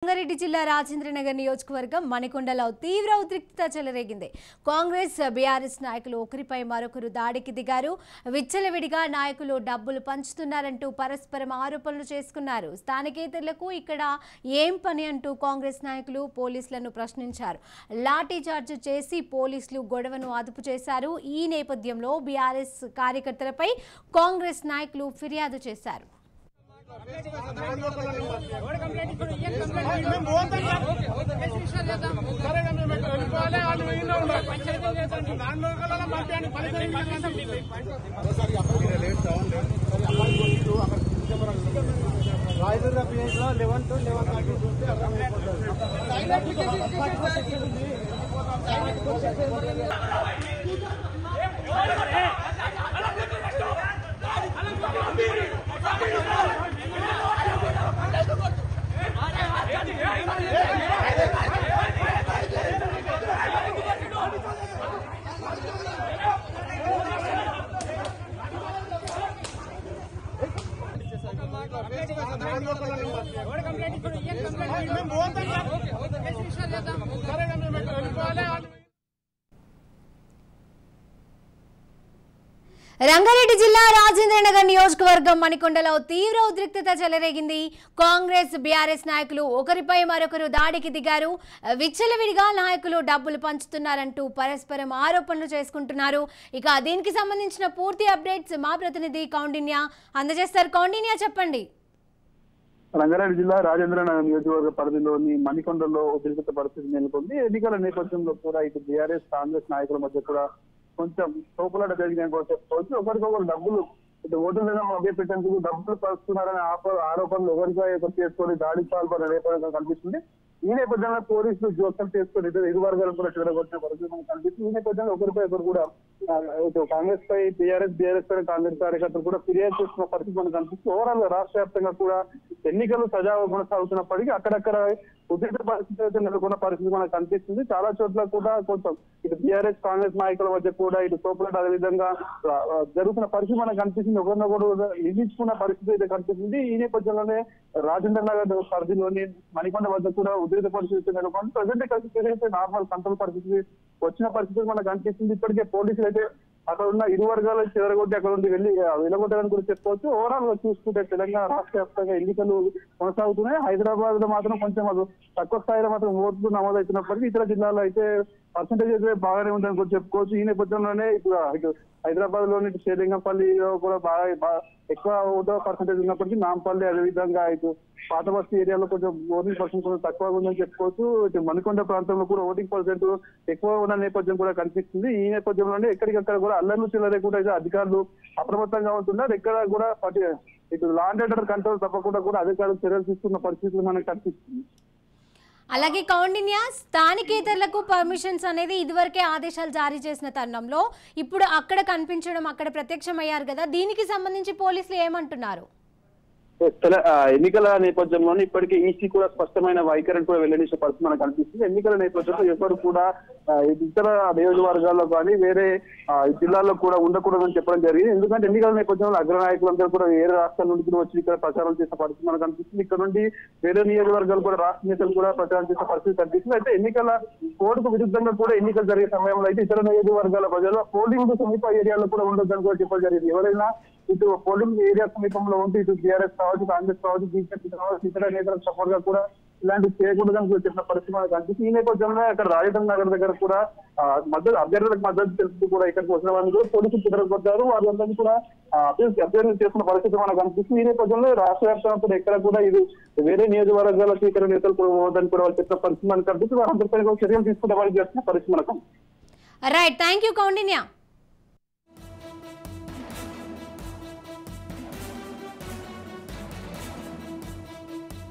రంగారెడ్డి జిల్లా రాజేంద్రనగర్ నియోజకవర్గం మణికొండలో తీవ్ర ఉద్రిక్తత చెలరేగింది. కాంగ్రెస్ బీఆర్ఎస్ నాయకులు ఒకరిపై మరొకరు దాడికి దిగారు. విచ్చలవిడిగా నాయకులు డబ్బులు పంచుతున్నారంటూ పరస్పరం ఆరోపణలు చేసుకున్నారు. స్థానికేతరులకు ఇక్కడ ఏం పని అంటూ కాంగ్రెస్ నాయకులు పోలీసులను ప్రశ్నించారు. లాఠీ చార్జ్ చేసి పోలీసులు గొడవను అదుపు చేశారు. ఈ నేపథ్యంలో బీఆర్ఎస్ కార్యకర్తలపై కాంగ్రెస్ నాయకులు ఫిర్యాదు చేశారు. రంగారెడ్డి జిల్లా రాజేంద్రనగర్ నియోజకవర్గం మణికొండలో తీవ్ర ఉద్రిక్తత చెలరేగింది. కాంగ్రెస్ బీఆర్ఎస్ నాయకులు ఒకరిపై మరొకరు దాడికి దిగారు. విచ్చలవిడిగా నాయకులు డబ్బులు పంచుతున్నారంటూ పరస్పరం ఆరోపణలు చేసుకుంటున్నారు. ఇక దీనికి సంబంధించిన పూర్తి అప్డేట్స్ మా ప్రతినిధి కౌండిన్య అందజేస్తారు. కౌండిన్య, చెప్పండి. రంగారెడ్డి జిల్లా రాజేంద్రనగర్ నియోజకవర్గ పరిధిలోని మణికొండలో ఉద్రిక్తత పరిస్థితి నెలకొంది. ఎన్నికల నేపథ్యంలో కూడా ఇటు బీఆర్ఎస్ కాంగ్రెస్ నాయకుల మధ్య కూడా కొంచెం తోపులాట జరిగిన చెప్పుకోవచ్చు. ఒకరికొకరు డబ్బులు ఓటులను మభ్యపెట్టేందుకు డబ్బులు పరుస్తున్నారనే ఆరోపణలు ఒకరిపై చేసుకొని దాడికి పాల్పడిన నేపథ్యంగా కనిపిస్తుంది. ఈ నేపథ్యంలో పోలీసులు జోక్యం చేసుకుని ఇరు వర్గాలు కూడా చెడగొట్టిన పరిస్థితి మనకు కనిపిస్తుంది. ఈ నేపథ్యంలో ఒకరిపై ఒకరు కూడా కాంగ్రెస్ పై బీఆర్ఎస్ పై కాంగ్రెస్ కార్యకర్తలు కూడా ఫిర్యాదు చేస్తున్న పరిస్థితి మనకు కనిపిస్తుంది. ఓవరాల్ రాష్ట్ర వ్యాప్తంగా కూడా ఎన్నికలు సజావుగా కొనసాగుతున్నప్పటికీ అక్కడక్కడ ఉద్రిక్త పరిస్థితి అయితే నెలకొన్న పరిస్థితి మనకు కనిపిస్తుంది. చాలా చోట్ల కూడా కొంచెం ఇటు బీఆర్ఎస్ కాంగ్రెస్ నాయకుల మధ్య కూడా ఇటు తోపులాట అదేవిధంగా జరుగుతున్న పరిస్థితి మనకు కనిపిస్తుంది. ఒకరినొకరు నిందించుకున్న పరిస్థితి అయితే కనిపిస్తుంది. ఈ నేపథ్యంలోనే రాజేంద్రనగర్ పరిధిలోని మణికొండ వద్ద కూడా ఉద్రిక్త పరిస్థితి నెలకొంది. ప్రజెంట్ నార్మల్ కంట్రోల్ పరిస్థితి వచ్చిన పరిస్థితి మనకు కనిపిస్తుంది. ఇప్పటికే పోలీసులు అయితే అక్కడ ఉన్న ఇరు వర్గాలు చెదరగొట్టి అక్కడ నుండి వెళ్ళి వెలగొట్టాలని కూడా చెప్పుకోవచ్చు. ఓవరాల్ గా చూసుకుంటే తెలంగాణ రాష్ట్ర వ్యాప్తంగా ఎన్నికలు కొనసాగుతున్నాయి. హైదరాబాద్ లో మాత్రం కొంచెం అది తక్కువ స్థాయిలో మాత్రం ఓట్లు నమోదవుతున్నప్పటికీ ఇతర జిల్లాలో అయితే పర్సెంటేజ్ అయితే బాగానే ఉందని కూడా చెప్పుకోవచ్చు. ఈ నేపథ్యంలోనే ఇప్పుడు హైదరాబాద్ లోని శ్రీలింగంపల్లిలో కూడా బాగా ఎక్కువ ఓటు పర్సెంటేజ్ ఉన్నప్పటికీ నాంపల్లి అదేవిధంగా ఇటు పాత బస్తీ ఏరియాలో కొంచెం ఓటింగ్ పర్సెంట్ కొంచెం తక్కువగా ఉందని చెప్పుకోవచ్చు. ఇటు మణికొండ ప్రాంతంలో కూడా ఓటింగ్ పర్సెంట్ ఎక్కువ ఉన్న నేపథ్యం కూడా కనిపిస్తుంది. ఈ నేపథ్యంలోనే ఎక్కడికక్కడ కూడా అల్లర్లు చిల్లరే కూడా అయితే అధికారులు అప్రమత్తంగా ఉంటున్నారు. ఎక్కడ కూడా ఇటు లా అండ్ ఆర్డర్ కంట్రోల్ తప్పకుండా కూడా అధికారులు చర్యలు తీసుకున్న పరిస్థితులు మనకు కనిపిస్తుంది. అలాగే కౌండిన్య, స్థానికేతరులకు పర్మిషన్స్ అనేది ఇదివరకే ఆదేశాలు జారీ చేసిన తరుణంలో ఇప్పుడు అక్కడ కనిపించడం, అక్కడ ప్రత్యక్షమయ్యారు కదా, దీనికి సంబంధించి పోలీసులు ఏమంటున్నారు? ఎన్నికల నేపథ్యంలోనే ఇప్పటికే ఈసీ కూడా స్పష్టమైన వైఖరిని కూడా వెల్లడించే పరిస్థితి మనకు కనిపిస్తుంది. ఎన్నికల నేపథ్యంలో ఎవరు కూడా ఇతర నియోజకవర్గాల్లో కానీ వేరే జిల్లాల్లో కూడా ఉండకూడదని చెప్పడం జరిగింది. ఎందుకంటే ఎన్నికల నేపథ్యంలో అగ్రనాయకులందరూ కూడా వేరే రాష్ట్రాల నుండి వచ్చి ఇక్కడ ప్రచారం చేసిన పరిస్థితి మనకు కనిపిస్తుంది. ఇక్కడ నుండి వేరే నియోజకవర్గాలు కూడా రాష్ట్ర నేతలు కూడా ప్రచారం చేసిన పరిస్థితి కనిపిస్తుంది. అయితే ఎన్నికల కోడ్కు విరుద్ధంగా కూడా ఎన్నికలు జరిగే సమయంలో అయితే ఇతర నియోజకవర్గాల ప్రజలు పోలింగ్ సమీప ఏరియాలో కూడా ఉండొద్దని కూడా చెప్పడం జరిగింది. ఎవరైనా ఇటు పోలింగ్ ఏరియా సమీపంలో ఉంటే ఇటు టీఆర్ఎస్ కావచ్చు, కాంగ్రెస్ కావచ్చు, బీజేపీ కావచ్చు, ఇతర నేతలకు సపోర్ట్ గా కూడా ఇలాంటివి చేయకూడదని కూడా చెప్పిన పరిస్థితి మనకు కనిపిస్తుంది. ఈ నేపథ్యంలో అక్కడ రాజేంద్రనగర్ దగ్గర కూడా అభ్యర్థులకు మద్దతు తెలుపుతూ కూడా ఇక్కడికి వచ్చిన వాళ్ళని కూడా పోలీసులు చెదరగొట్టారు. వాళ్ళందరినీ కూడా అభ్యర్థులు చేస్తున్న పరిస్థితి మనకు కనిపిస్తుంది. ఈ నేపథ్యంలో రాష్ట్ర వ్యాప్తంగా ఎక్కడ కూడా ఇది వేరే నియోజకవర్గాలకు ఇతర నేతలు కూడా పోవద్దని కూడా వాళ్ళు చెప్పిన పరిస్థితి మనకు కనిపిస్తుంది. వాళ్ళందరిపై చర్యలు తీసుకునే వాళ్ళు చేస్తున్న పరిస్థితి మనకు. Right, thank you Kaundinya.